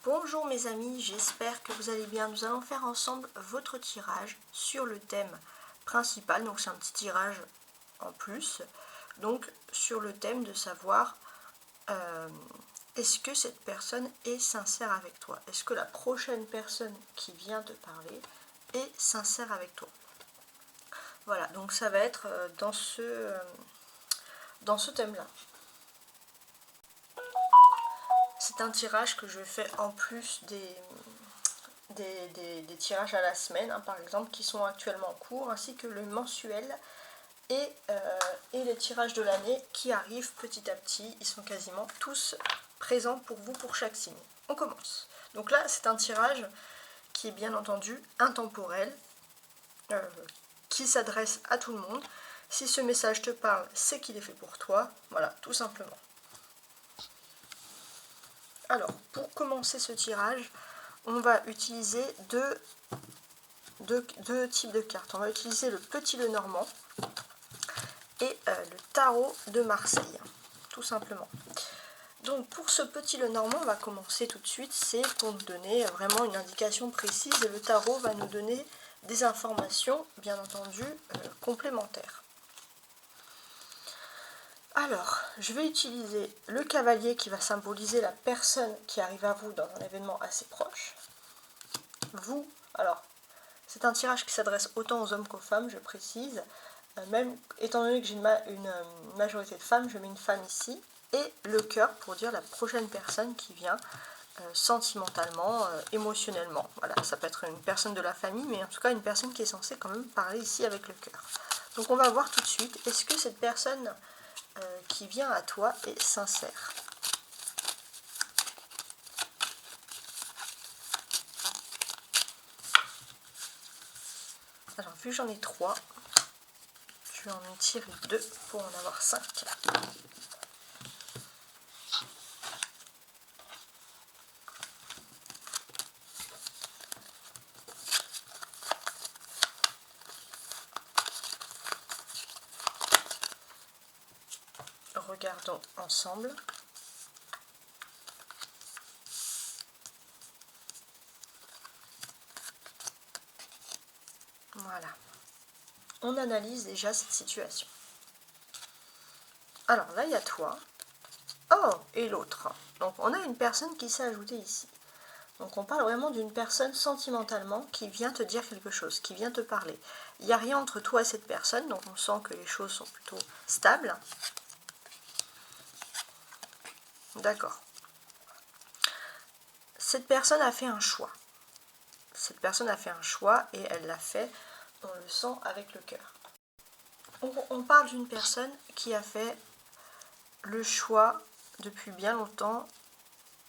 Bonjour mes amis, j'espère que vous allez bien. Nous allons faire ensemble votre tirage sur le thème principal, donc c'est un petit tirage en plus, donc sur le thème de savoir est-ce que cette personne est sincère avec toi, est-ce que la prochaine personne qui vient te parler est sincère avec toi. Voilà, donc ça va être dans ce thème-là. C'est un tirage que je fais en plus des tirages à la semaine, hein, par exemple, qui sont actuellement en cours, ainsi que le mensuel et les tirages de l'année qui arrivent petit à petit. Ils sont quasiment tous présents pour vous, pour chaque signe. On commence. Donc là, c'est un tirage qui est bien entendu intemporel, qui s'adresse à tout le monde. Si ce message te parle, c'est qu'il est fait pour toi. Voilà, tout simplement. Alors, pour commencer ce tirage, on va utiliser deux types de cartes. On va utiliser le Petit Lenormand et le Tarot de Marseille, tout simplement. Donc pour ce Petit Lenormand, on va commencer tout de suite. C'est pour nous donner vraiment une indication précise et le tarot va nous donner des informations, bien entendu, complémentaires. Alors, je vais utiliser le cavalier qui va symboliser la personne qui arrive à vous dans un événement assez proche. Vous, alors, c'est un tirage qui s'adresse autant aux hommes qu'aux femmes, je précise. Même étant donné que j'ai une majorité de femmes, je mets une femme ici. Et le cœur pour dire la prochaine personne qui vient sentimentalement, émotionnellement. Voilà, ça peut être une personne de la famille, mais en tout cas une personne qui est censée quand même parler ici avec le cœur. Donc on va voir tout de suite, est-ce que cette personne qui vient à toi est sincère? Alors vu que j'en ai 3, je vais en tirer 2 pour en avoir 5. Regardons ensemble. Voilà. On analyse déjà cette situation. Alors là, il y a toi. Oh, et l'autre. Donc on a une personne qui s'est ajoutée ici. Donc on parle vraiment d'une personne sentimentalement qui vient te dire quelque chose, qui vient te parler. Il n'y a rien entre toi et cette personne, donc on sent que les choses sont plutôt stables. D'accord. Cette personne a fait un choix. Cette personne a fait un choix et elle l'a fait, on le sent avec le cœur. On parle d'une personne qui a fait le choix depuis bien longtemps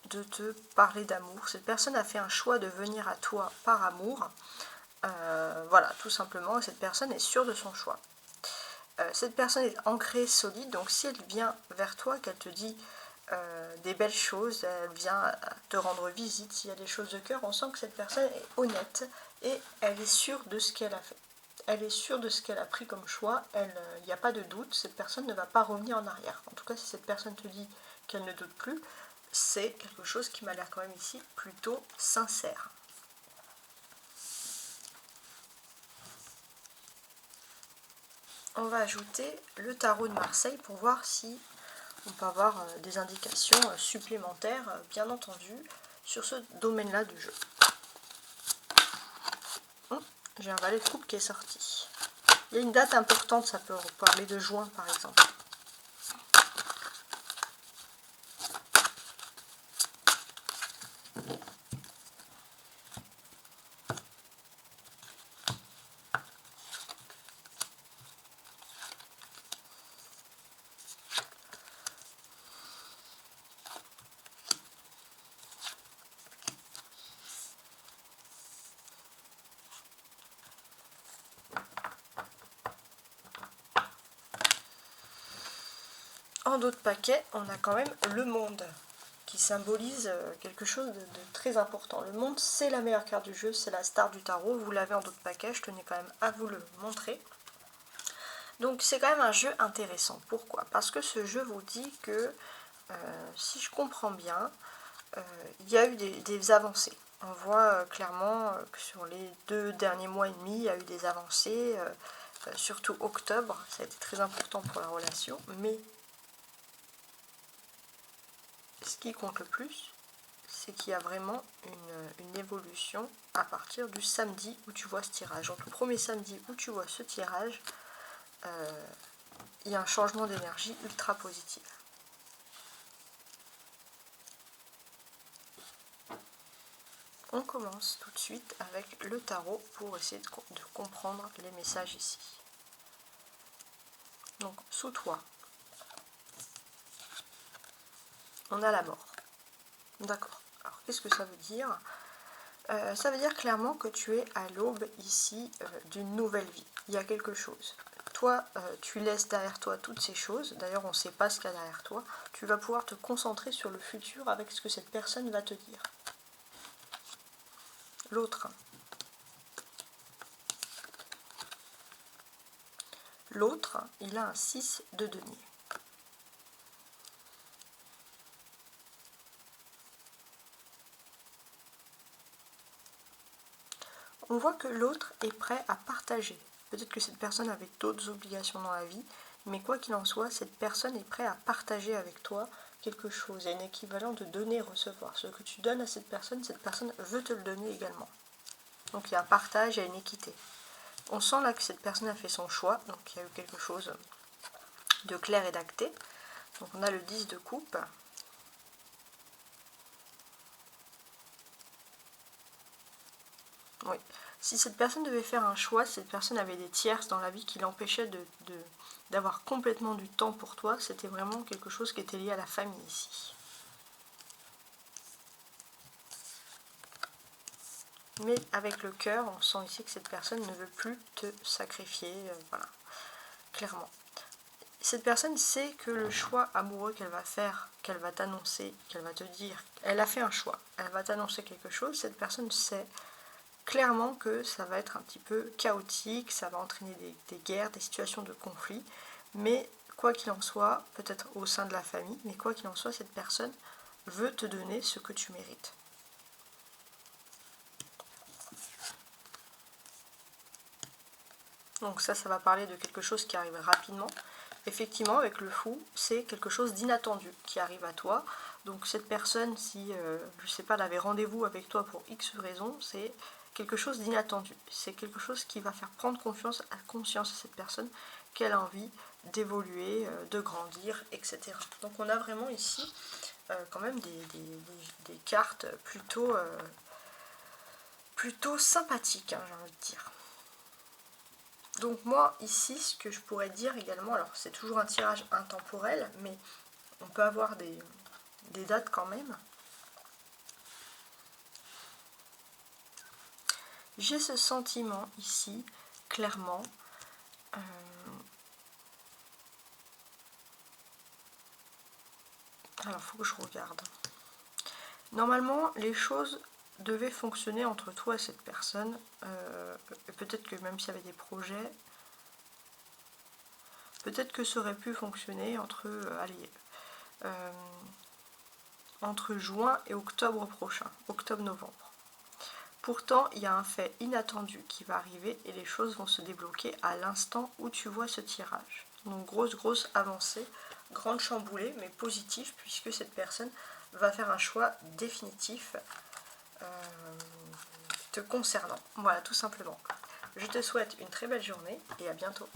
de te parler d'amour. Cette personne a fait un choix de venir à toi par amour. Voilà, tout simplement, cette personne est sûre de son choix. Cette personne est ancrée, solide, donc si elle vient vers toi, qu'elle te dit des belles choses, elle vient te rendre visite, s'il y a des choses de cœur, on sent que cette personne est honnête et elle est sûre de ce qu'elle a fait. Elle est sûre de ce qu'elle a pris comme choix, il n'y a pas de doute, cette personne ne va pas revenir en arrière. En tout cas, si cette personne te dit qu'elle ne doute plus, c'est quelque chose qui m'a l'air quand même ici plutôt sincère. On va ajouter le tarot de Marseille pour voir si on peut avoir des indications supplémentaires, bien entendu, sur ce domaine-là du jeu. J'ai un valet de coupe qui est sorti. Il y a une date importante, ça peut parler de juin par exemple. En d'autres paquets, on a quand même le monde, qui symbolise quelque chose de très important. Le monde, c'est la meilleure carte du jeu, c'est la star du tarot. Vous l'avez en d'autres paquets, je tenais quand même à vous le montrer. Donc c'est quand même un jeu intéressant. Pourquoi? Parce que ce jeu vous dit que, si je comprends bien, il y a eu des avancées. On voit clairement que sur les 2 derniers mois et demi, il y a eu des avancées, surtout octobre, ça a été très important pour la relation, mais ce qui compte le plus, c'est qu'il y a vraiment une évolution à partir du samedi où tu vois ce tirage. Donc le premier samedi où tu vois ce tirage, il y a un changement d'énergie ultra positif. On commence tout de suite avec le tarot pour essayer de comprendre les messages ici. Donc sous toi, on a la mort. D'accord. Alors qu'est-ce que ça veut dire? Ça veut dire clairement que tu es à l'aube ici d'une nouvelle vie. Il y a quelque chose. Toi, tu laisses derrière toi toutes ces choses. D'ailleurs, on ne sait pas ce qu'il y a derrière toi. Tu vas pouvoir te concentrer sur le futur avec ce que cette personne va te dire. L'autre. L'autre, il a un 6 de denier. On voit que l'autre est prêt à partager. Peut-être que cette personne avait d'autres obligations dans la vie, mais quoi qu'il en soit, cette personne est prête à partager avec toi quelque chose. Il y a un équivalent de donner et recevoir. Ce que tu donnes à cette personne veut te le donner également. Donc il y a un partage, il y a une équité. On sent là que cette personne a fait son choix, donc il y a eu quelque chose de clair et d'acté. Donc on a le 10 de coupe. Oui. Si cette personne devait faire un choix, cette personne avait des tierces dans la vie qui l'empêchaient d'avoir complètement du temps pour toi, c'était vraiment quelque chose qui était lié à la famille ici. Mais avec le cœur, on sent ici que cette personne ne veut plus te sacrifier, voilà, clairement. Cette personne sait que le choix amoureux qu'elle va faire, qu'elle va t'annoncer, qu'elle va te dire, elle a fait un choix, elle va t'annoncer quelque chose, cette personne sait clairement que ça va être un petit peu chaotique, ça va entraîner des guerres, des situations de conflit, mais quoi qu'il en soit, peut-être au sein de la famille, mais quoi qu'il en soit, cette personne veut te donner ce que tu mérites. Donc ça va parler de quelque chose qui arrive rapidement. Effectivement, avec le fou, c'est quelque chose d'inattendu qui arrive à toi. Donc cette personne, si, je ne sais pas, elle avait rendez-vous avec toi pour X raison, c'est quelque chose d'inattendu. C'est quelque chose qui va faire prendre conscience à cette personne qu'elle a envie d'évoluer, de grandir, etc. Donc on a vraiment ici quand même des cartes plutôt sympathiques, hein, j'ai envie de dire. Donc moi ici ce que je pourrais dire également, alors c'est toujours un tirage intemporel, mais on peut avoir des dates quand même. J'ai ce sentiment ici, clairement, alors il faut que je regarde. Normalement les choses devaient fonctionner entre toi et cette personne, peut-être que même s'il y avait des projets, peut-être que ça aurait pu fonctionner entre juin et octobre prochain, octobre-novembre. Pourtant, il y a un fait inattendu qui va arriver et les choses vont se débloquer à l'instant où tu vois ce tirage. Donc grosse avancée, grande chamboulée, mais positive, puisque cette personne va faire un choix définitif te concernant. Voilà, tout simplement. Je te souhaite une très belle journée et à bientôt.